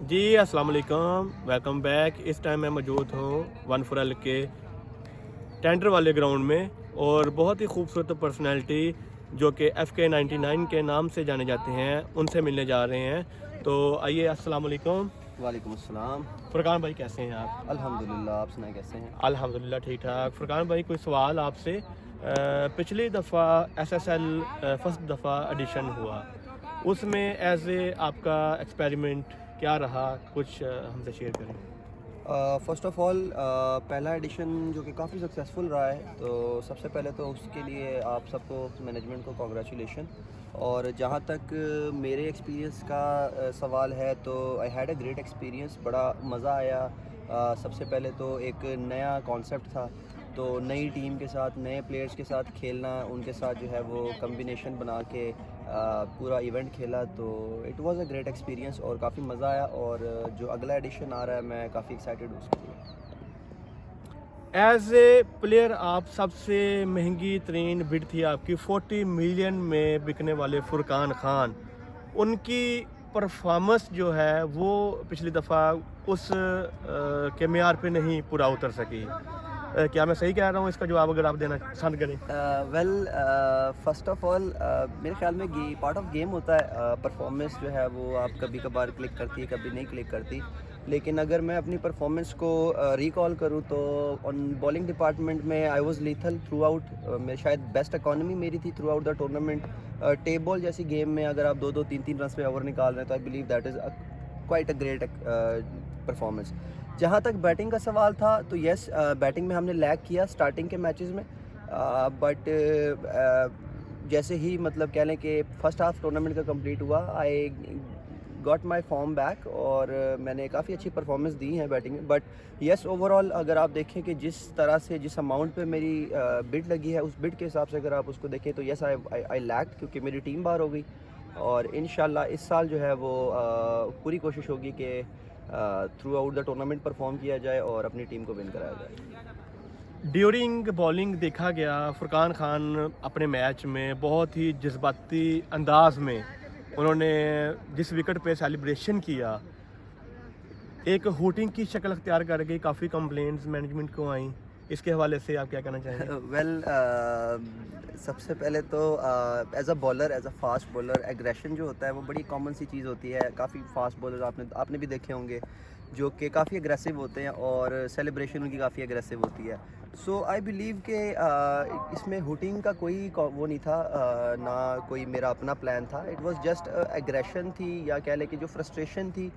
जी अस्सलाम वालेकुम, welcome back. इस टाइम मैं मौजूद हूँ वन फॉर के टेंडर वाले ग्राउंड में और बहुत ही खूबसूरत पर्सनैलिटी जो कि FK99 के नाम से जाने जाते हैं उनसे मिलने जा रहे हैं। तो आइए, अस्सलाम वालेकुम। वालेकुम अस्सलाम। फुरकान भाई कैसे हैं आप? अल्हम्दुलिल्लाह, आप सुनाएं कैसे हैं? अल्हम्दुलिल्लाह ठीक ठाक। फुरकान भाई, कोई सवाल आपसे। पिछली दफ़ा SSL फर्स्ट दफ़ा एडिशन हुआ, उसमें एज ए आपका एक्सपेरिमेंट क्या रहा? कुछ हमसे शेयर करें। फ़र्स्ट ऑफ़ ऑल पहला एडिशन जो कि काफ़ी सक्सेसफुल रहा है, तो सबसे पहले तो उसके लिए आप सबको मैनेजमेंट को कॉन्ग्रेचुलेशन। और जहाँ तक मेरे एक्सपीरियंस का सवाल है, तो I had a great experience, बड़ा मज़ा आया। सबसे पहले तो एक नया कॉन्सेप्ट था, तो नई टीम के साथ नए प्लेयर्स के साथ खेलना, उनके साथ जो है वो कम्बिनेशन बना के पूरा इवेंट खेला, तो it was a great experience और काफ़ी मज़ा आया। और जो अगला एडिशन आ रहा है, मैं काफ़ी एक्साइटेड हूँ उसके लिए। एज ए प्लेयर आप सबसे महंगी तरीन बिड थी आपकी 40 मिलियन में बिकने वाले फुरकान खान, उनकी परफॉर्मेंस जो है वो पिछली दफ़ा उस के मेयार पे नहीं पूरा उतर सकी। क्या मैं सही कह रहा हूँ? इसका जवाब अगर आप देना पसंद करें। वेल, फ़र्स्ट ऑफ़ ऑल मेरे ख़्याल में पार्ट ऑफ गेम होता है। परफॉर्मेंस जो है वो आप कभी कभार क्लिक करती है, कभी नहीं क्लिक करती। लेकिन अगर मैं अपनी परफॉर्मेंस को रिकॉल करूँ, तो ऑन बॉलिंग डिपार्टमेंट में I was lethal through out. मैं शायद बेस्ट इकॉनमी मेरी थी through out the tournament. Tape ball जैसी गेम में अगर आप 2-2 3-3 रन पे ओवर निकाल रहे हैं, तो I believe that is quite a great performance. जहाँ तक बैटिंग का सवाल था, तो येस, बैटिंग में हमने लैग किया स्टार्टिंग के मैचेस में। बट जैसे ही मतलब कह लें कि फर्स्ट हाफ टूर्नामेंट का कंप्लीट हुआ, I got my form back और मैंने काफ़ी अच्छी परफॉर्मेंस दी है बैटिंग में। बट येस, ओवरऑल अगर आप देखें कि जिस तरह से जिस अमाउंट पे मेरी बिड लगी है, उस बिड के हिसाब से अगर आप उसको देखें, तो येस आई लैक्ड, क्योंकि मेरी टीम बाहर हो गई। और इंशाल्लाह इस साल जो है वो पूरी कोशिश होगी कि through out the tournament perform किया जाए और अपनी टीम को विन कराया जाए। ड्यूरिंग बॉलिंग देखा गया फुरकान खान अपने मैच में बहुत ही जज्बाती अंदाज में उन्होंने जिस विकेट पे सेलिब्रेशन किया, एक हूटिंग की शक्ल अख्तियार कर गई। काफ़ी कंप्लेंट्स मैनेजमेंट को आई। इसके हवाले से आप क्या कहना चाहेंगे? वेल, सबसे पहले तो as a bowler, as a fast bowler, aggression जो होता है वो बड़ी कॉमन सी चीज़ होती है। काफ़ी फास्ट बॉलर आपने भी देखे होंगे जो कि काफ़ी अग्रेसिव होते हैं और सेलिब्रेशन उनकी काफ़ी अग्रेसिव होती है। सो आई बिलीव कि इसमें हुटिंग का कोई वो नहीं था, ना कोई मेरा अपना प्लान था। इट वाज जस्ट एग्रेशन थी, या कह लें कि जो फ्रस्ट्रेशन थी।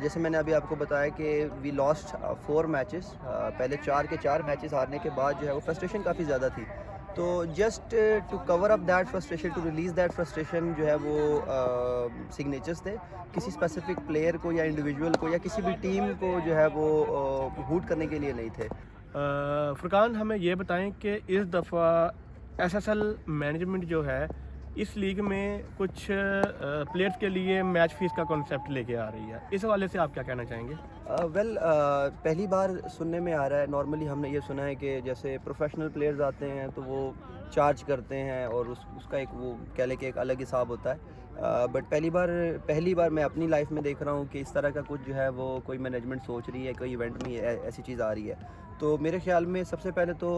जैसे मैंने अभी आपको बताया कि वी लॉस्ट 4 मैचेस। पहले 4 के 4 मैचेस हारने के बाद जो है वो फ्रस्ट्रेशन काफ़ी ज़्यादा थी। तो just to cover up that frustration, to release that frustration, जो है वो सिग्नेचर्स थे। किसी स्पेसिफिक प्लेयर को या इंडिविजुअल को या किसी भी टीम को जो है वो हूट करने के लिए नहीं थे। फुरकान, हमें ये बताएं कि इस दफ़ा SSL मैनेजमेंट जो है इस लीग में कुछ प्लेयर्स के लिए मैच फीस का कॉन्सेप्ट लेके आ रही है। इस हवाले से आप क्या कहना चाहेंगे? वेल, पहली बार सुनने में आ रहा है। नॉर्मली हमने ये सुना है कि जैसे प्रोफेशनल प्लेयर्स आते हैं तो वो चार्ज करते हैं और उसका एक वो कह लें कि एक अलग हिसाब होता है। बट पहली बार मैं अपनी लाइफ में देख रहा हूँ कि इस तरह का कुछ जो है वो कोई मैनेजमेंट सोच रही है, कोई इवेंट में ऐसी चीज़ आ रही है। तो मेरे ख्याल में सबसे पहले तो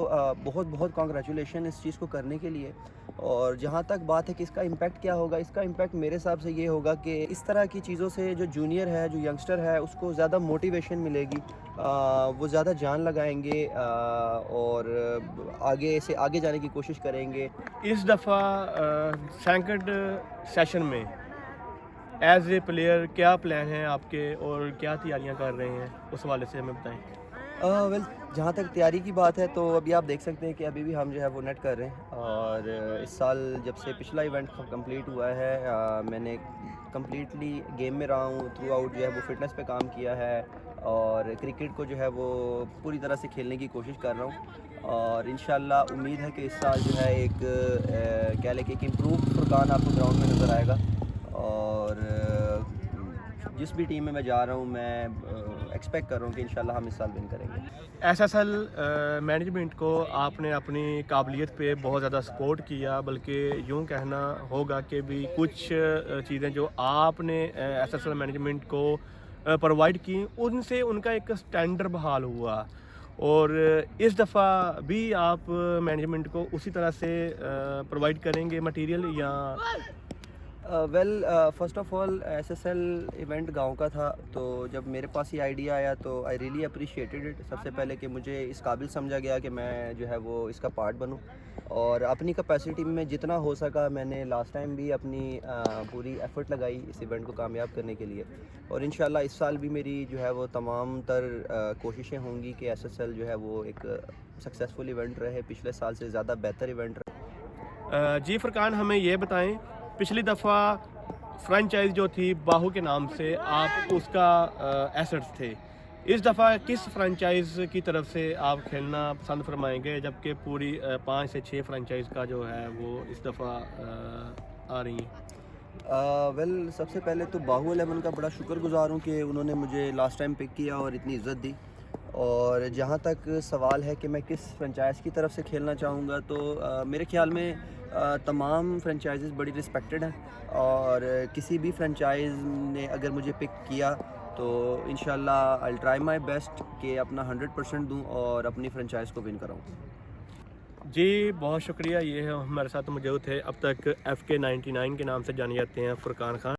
बहुत बहुत कॉन्ग्रेचुलेशन इस चीज़ को करने के लिए। और जहाँ तक बात है कि इसका इम्पैक्ट क्या होगा, इसका इम्पैक्ट मेरे हिसाब से ये होगा कि इस तरह की चीज़ों से जो जूनियर है, जो यंगस्टर है, उसको ज़्यादा मोटिवेशन मिलेगी। वो ज़्यादा जान लगाएंगे और आगे से आगे जाने की कोशिश करेंगे। इस दफ़ा सेकंड सेशन में एज ए प्लेयर क्या प्लान है आपके और क्या तैयारियां कर रहे हैं, उस हवाले से हमें बताएं। वेल, जहाँ तक तैयारी की बात है, तो अभी आप देख सकते हैं कि अभी भी हम जो है वो नेट कर रहे हैं। और इस साल जब से पिछला इवेंट कंप्लीट हुआ है, मैंने कम्प्लीटली गेम में रहा हूँ थ्रू आउट, जो है वो फिटनेस पे काम किया है और क्रिकेट को जो है वो पूरी तरह से खेलने की कोशिश कर रहा हूँ। और इंशाल्लाह उम्मीद है कि इस साल जो है एक कह लें कि एक इम्प्रूव फुरकान आपको ग्राउंड में नज़र आएगा। और जिस भी टीम में मैं जा रहा हूँ, मैं एक्सपेक्ट कर रहा हूँ कि इंशाल्लाह हम इस साल विन करेंगे। SSL मैनेजमेंट को आपने अपनी काबिलियत पे बहुत ज़्यादा सपोर्ट किया, बल्कि यूँ कहना होगा कि भी कुछ चीज़ें जो आपने SSL मैनेजमेंट को प्रोवाइड की, उनसे उनका एक स्टैंडर्ड बहाल हुआ। और इस दफ़ा भी आप मैनेजमेंट को उसी तरह से प्रोवाइड करेंगे मटेरियल या? Well first of all SSL event गांव का था, तो जब मेरे पास ये आइडिया आया तो आई रियली अप्रिशिएटेड इट। सबसे पहले कि मुझे इस काबिल समझा गया कि मैं जो है वो इसका पार्ट बनूं, और अपनी कैपेसिटी में जितना हो सका मैंने लास्ट टाइम भी अपनी पूरी एफ़र्ट लगाई इस इवेंट को कामयाब करने के लिए। और इंशाल्लाह इस साल भी मेरी जो है वो तमाम तर कोशिशें होंगी कि एसएसएल जो है वो एक सक्सेसफुल इवेंट रहे, पिछले साल से ज़्यादा बेहतर इवेंट रहे। जी फरकान, हमें ये बताएं, पिछली दफ़ा फ्रेंचाइज जो थी बाहू के नाम से आप उसका एसेट्स थे, इस दफ़ा किस फ्रेंचाइज की तरफ से आप खेलना पसंद फरमाएंगे, जबकि पूरी 5 से 6 फ्रेंचाइज का जो है वो इस दफ़ा आ रही हैं? वेल सबसे पहले तो बाहू 11 का बड़ा शुक्रगुजार हूँ कि उन्होंने मुझे लास्ट टाइम पिक किया और इतनी इज़्ज़त दी। और जहाँ तक सवाल है कि मैं किस फ्रेंचाइज़ की तरफ से खेलना चाहूँगा, तो मेरे ख़्याल में तमाम फ्रेंचाइज़ बड़ी रिस्पेक्टेड हैं, और किसी भी फ्रेंचाइज़ ने अगर मुझे पिक किया तो इंशाल्लाह I will try my best कि अपना 100% दूँ और अपनी फ्रेंचाइज़ को विन कराऊँ। जी बहुत शुक्रिया। ये है हमारे साथ मौजूद थे अब तक FK99 के नाम से जाने जाते हैं फुरकान खान।